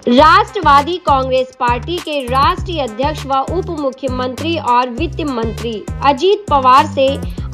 राष्ट्रवादी Congress party के राष्ट्रीय अध्यक्ष व उप मुख्यमंत्री और वित्त मंत्री अजीत पवार से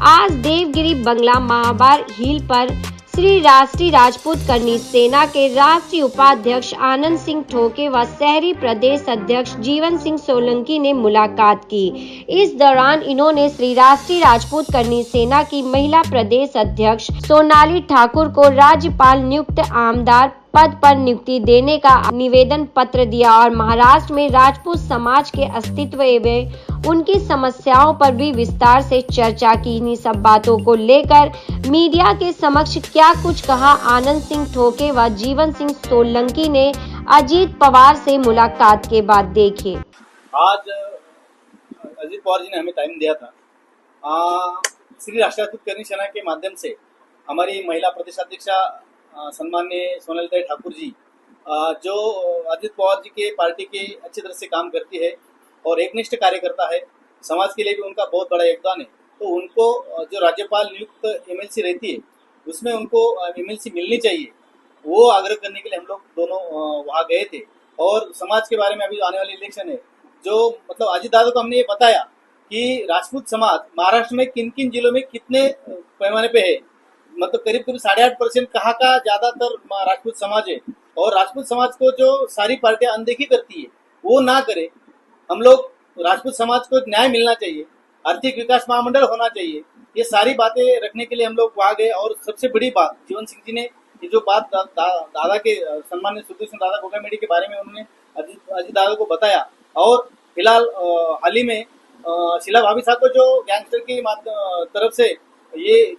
आज देवगिरी बंगला महाबार हिल पर श्री राष्ट्रीय राजपूत करनी सेना के राष्ट्रीय उपाध्यक्ष आनंद सिंह ठोके व शहरी प्रदेश अध्यक्ष जीवन सिंह सोलंकी ने मुलाकात की। इस दौरान इन्होंने श्री राष्ट्रीय राजपूत करनी सेना की महिला प्रदेश अध्यक्ष सोनाली ठाकुर को राज्यपाल नियुक्त आमदार पद पर नियुक्ति देने का निवेदन पत्र दिया और महाराष्ट्र में राजपूत समाज के अस्तित्व एवं उनकी समस्याओं पर भी विस्तार से चर्चा की। इन्हीं सब बातों को लेकर मीडिया के समक्ष क्या कुछ कहा आनंद सिंह ठोके व जीवन सिंह सोलंकी ने अजीत पवार से मुलाकात के बाद देखिए। आज अजीत पवार जी ने हमें टाइम दिया था। श्री राष्ट्रीय राजपूत करनी सेना के माध्यम से हमारी महिला प्रदेश अध्यक्षा सम्माननीय सोनाली ठाकुर जी जो अजीत पवार जी के पार्टी के अच्छी तरह से काम करती है और एकनिष्ठ कार्यकर्ता है, समाज के लिए भी उनका बहुत बड़ा योगदान है। तो उनको जो राज्यपाल नियुक्त एमएलसी रहती है उसमें उनको एमएलसी मिलनी चाहिए, वो आग्रह करने के लिए हम लोग दोनों वहाँ गए थे। और समाज के बारे में अभी आने वाली इलेक्शन है, जो मतलब अजीत दादा को हमने ये बताया कि राजपूत समाज महाराष्ट्र में किन किन जिलों में कितने पैमाने पे है, मतलब करीब करीब 8.5% कहाँ का ज्यादातर राजपूत समाज है। और राजपूत समाज को जो सारी पार्टियां अनदेखी करती है वो ना करे। हम लोग राजपूत समाज को न्याय मिलना चाहिए, आर्थिक विकास महामंडल होना चाहिए, ये सारी बातें रखने के लिए हम लोग वहाँ गए। और सबसे बड़ी बात जीवन सिंह जी ने ये जो बात दादा के सम्मानित सुखदेव सिंह दादा गोगामेडी के बारे में उन्होंने अजीत दादा को बताया। और फिलहाल हाल ही में शीला भाभी साहब को जो गैंगस्टर की तरफ से ये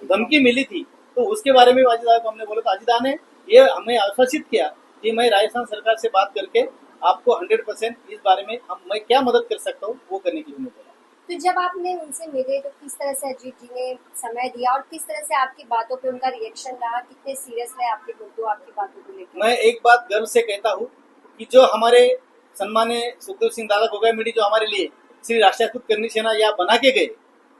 धमकी मिली थी, तो उसके बारे में अजीत दादा को हमने बोला था। अजीत दादा ने ये हमें आश्वासित किया कि मैं राजस्थान सरकार से बात करके आपको 100% इस बारे में मैं क्या मदद कर सकता हूँ वो करने के लिए बोला। तो जब आपने उनसे मिले तो किस तरह से अजीत जी ने समय दिया और किस तरह से आपकी बातों पे उनका रिएक्शन रहा, कितने सीरियस रहे आपके मुद्दों आपकी बातों को लेकर? मैं एक बात गर्व से कहता हूँ कि जो हमारे सम्मानित सुखदेव सिंह दादा गोगामेडी जो हमारे लिए श्री राष्ट्रीय राजपूत करनी सेना यहाँ बना के गए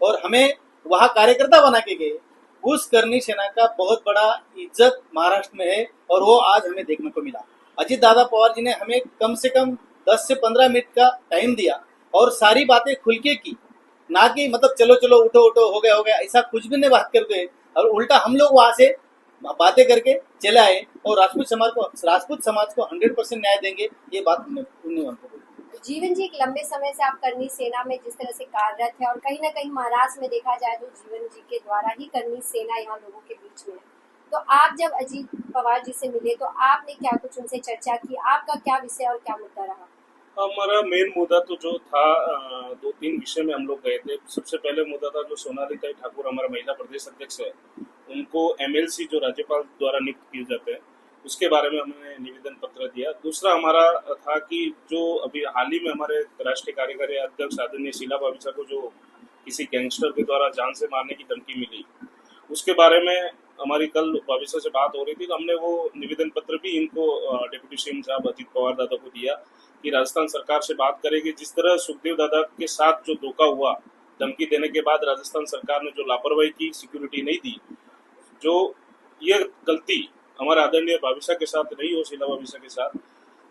और हमें वहाँ कार्यकर्ता बना के गए, उस करनी सेना का बहुत बड़ा इज्जत महाराष्ट्र में है और वो आज हमें देखने को मिला। अजीत दादा पवार जी ने हमें कम से कम 10 से 15 मिनट का टाइम दिया और सारी बातें खुल के की, ना कि मतलब चलो चलो उठो उठो हो गया ऐसा कुछ भी नहीं बात करके। और उल्टा हम लोग वहाँ से बातें करके चले आए और राजपूत समाज को 100% न्याय देंगे, ये बात उन्होंने हमको बोली। जीवन जी, एक लंबे समय से आप करनी सेना में जिस तरह से कार्यरत है और कहीं ना कहीं महाराष्ट्र में देखा जाए तो जीवन जी के द्वारा ही करनी सेना यहाँ लोगों के बीच में है, तो आप जब अजीत पवार जी से मिले तो आपने क्या कुछ उनसे चर्चा की, आपका क्या विषय और क्या मुद्दा रहा? हमारा मेन मुद्दा तो जो था 2-3 विषय में हम लोग गए थे। सबसे पहले मुद्दा था जो सोनाली ठाकुर हमारा महिला प्रदेश अध्यक्ष है, उनको एमएलसी जो राज्यपाल द्वारा नियुक्त किए जाते हैं उसके बारे में हमने निवेदन पत्र दिया। दूसरा हमारा था कि जो अभी हाल ही में हमारे राष्ट्रीय कार्यकारी अध्यक्ष आदरणीय शीला भाभी साहब को जो किसी गैंगस्टर के द्वारा जान से मारने की धमकी मिली, उसके बारे में हमारी कल भाभी साहब से बात हो रही थी, तो हमने वो निवेदन पत्र भी इनको डिप्टी सीएम साहब अजीत पवार दादा को दिया कि राजस्थान सरकार से बात करेगी। जिस तरह सुखदेव दादा के साथ जो धोखा हुआ धमकी देने के बाद राजस्थान सरकार ने जो लापरवाही की, सिक्योरिटी नहीं दी, जो ये गलती हमारे आदरणीय भाभी के साथ नहीं हो, शीला भाभी के साथ,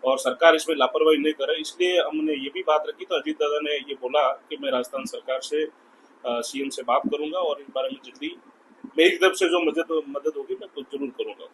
और सरकार इसमें लापरवाही नहीं करे, इसलिए हमने ये भी बात रखी। तो अजीत दादा ने ये बोला कि मैं राजस्थान सरकार से सीएम से बात करूंगा और इस बारे में जल्दी मेरी तरफ से जो मदद होगी मैं तो जरूर करूंगा।